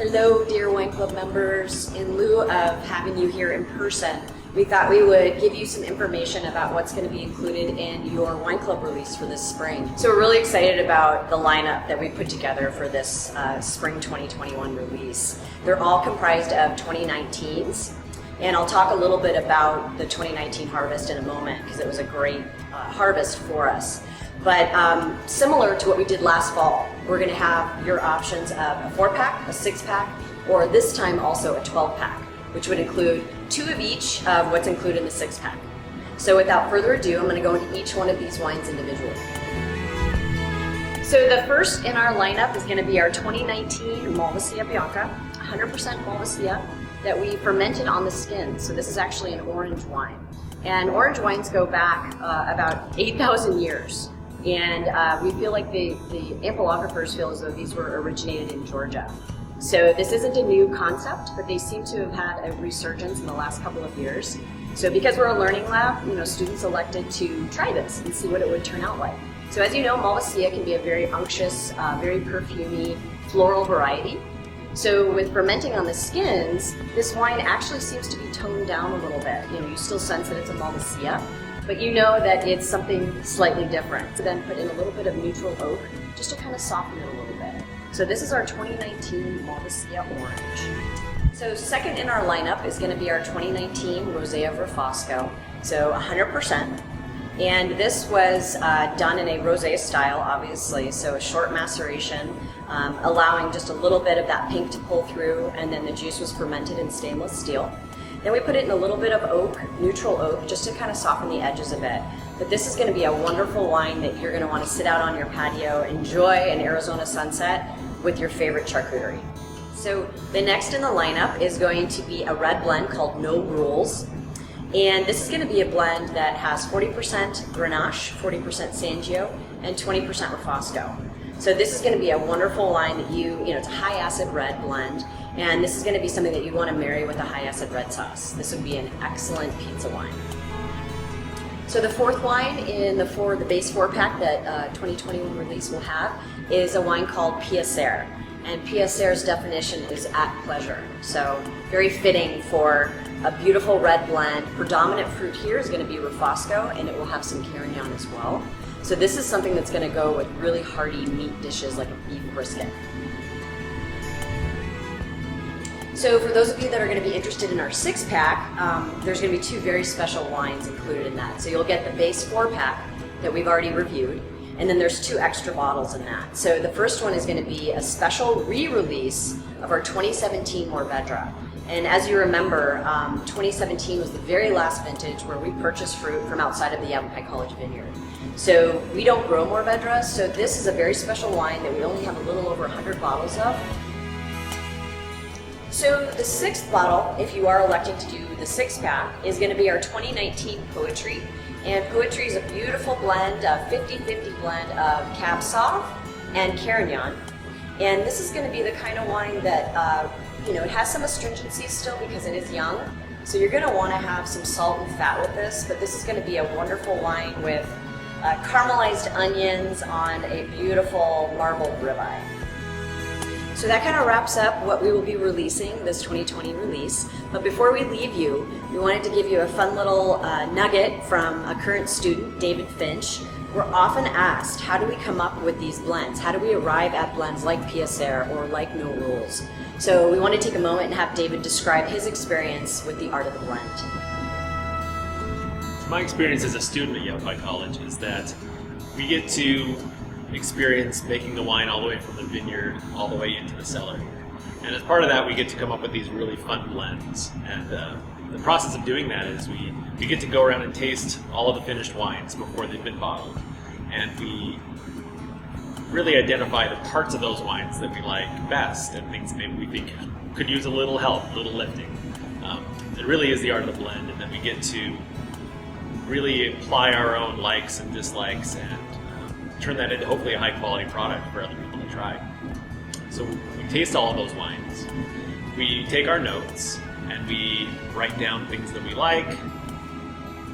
Hello, dear Wine Club members. In lieu of having you here in person, we thought we would give you some information about what's going to be included in your Wine Club release for this spring. So we're really excited about the lineup that we put together for this spring 2021 release. They're all comprised of 2019s, and I'll talk a little bit about the 2019 harvest in a moment because it was a great harvest for us. But similar to what we did last fall, we're going to have your options of a 4-pack, a 6-pack, or this time also a 12-pack, which would include 2 of each of what's included in the 6-pack. So without further ado, I'm going to go into each one of these wines individually. So the first in our lineup is going to be our 2019 Malvasia Bianca, 100% Malvasia that we fermented on the skin. So this is actually an orange wine. And orange wines go back about 8,000 years. And we feel like the ampelographers feel as though these were originated in Georgia. So this isn't a new concept, but they seem to have had a resurgence in the last couple of years. So because we're a learning lab, students elected to try this and see what it would turn out like. So as you know, Malvasia can be a very unctuous, very perfumey, floral variety. So with fermenting on the skins, this wine actually seems to be toned down a little bit. You still sense that it's a Malvasia, but you know that it's something slightly different. So then put in a little bit of neutral oak just to kind of soften it a little bit. So this is our 2019 Malvasia Orange. So second in our lineup is going to be our 2019 Rosé of Refosco. So 100%. And this was done in a rosé style, obviously, so a short maceration, allowing just a little bit of that pink to pull through, and then the juice was fermented in stainless steel. Then we put it in a little bit of oak, neutral oak, just to kind of soften the edges a bit. But this is going to be a wonderful wine that you're going to want to sit out on your patio, enjoy an Arizona sunset with your favorite charcuterie. So the next in the lineup is going to be a red blend called No Rules. And this is going to be a blend that has 40% Grenache, 40% Sangio, and 20% Refosco. So this is going to be a wonderful wine that it's a high acid red blend, and this is going to be something that you want to marry with a high acid red sauce. This would be an excellent pizza wine. So the fourth wine in the base 4-pack that 2021 release will have is a wine called Piacer. And Piacer's definition is at pleasure. So very fitting for a beautiful red blend. Predominant fruit here is going to be Refosco, and it will have some Carignan as well. So this is something that's going to go with really hearty meat dishes like a beef brisket. So for those of you that are going to be interested in our 6-pack, there's going to be 2 very special wines included in that. So you'll get the base 4-pack that we've already reviewed, and then there's 2 extra bottles in that. So the first one is going to be a special re-release of our 2017 Mourvedre. And as you remember, 2017 was the very last vintage where we purchased fruit from outside of the Yavapai College vineyard. So we don't grow Mourvedre, so this is a very special wine that we only have a little over 100 bottles of. So the 6th bottle, if you are electing to do the 6-pack, is going to be our 2019 Poetry. And Poetry is a beautiful blend, a 50-50 blend of Cab Sauv and Carignan. And this is going to be the kind of wine that, it has some astringency still because it is young. So you're going to want to have some salt and fat with this, but this is going to be a wonderful wine with caramelized onions on a beautiful marbled ribeye. So that kind of wraps up what we will be releasing, this 2020 release. But before we leave you, we wanted to give you a fun little nugget from a current student, David Finch. We're often asked, how do we come up with these blends? How do we arrive at blends like Piacer or like No Rules? So we want to take a moment and have David describe his experience with the art of the blend. My experience as a student at Yavapai College is that we get to experience making the wine all the way from the vineyard all the way into the cellar. And as part of that, we get to come up with these really fun blends. And the process of doing that is we get to go around and taste all of the finished wines before they've been bottled. And we really identify the parts of those wines that we like best and things that maybe we think could use a little help, a little lifting. It really is the art of the blend, and then we get to really apply our own likes and dislikes and turn that into hopefully a high quality product for other people to try. So we taste all of those wines. We take our notes and we write down things that we like,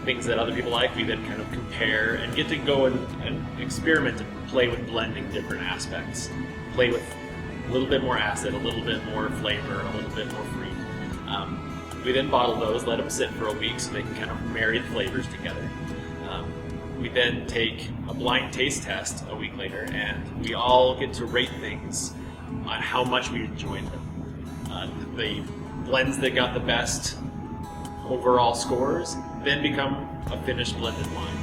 things that other people like. We then kind of compare and get to go and experiment and play with blending different aspects. Play with a little bit more acid, a little bit more flavor, a little bit more fruit. We then bottle those, let them sit for a week so they can kind of marry the flavors together. We then take a blind taste test a week later, and we all get to rate things on how much we enjoyed them. The blends that got the best overall scores then become a finished blended wine.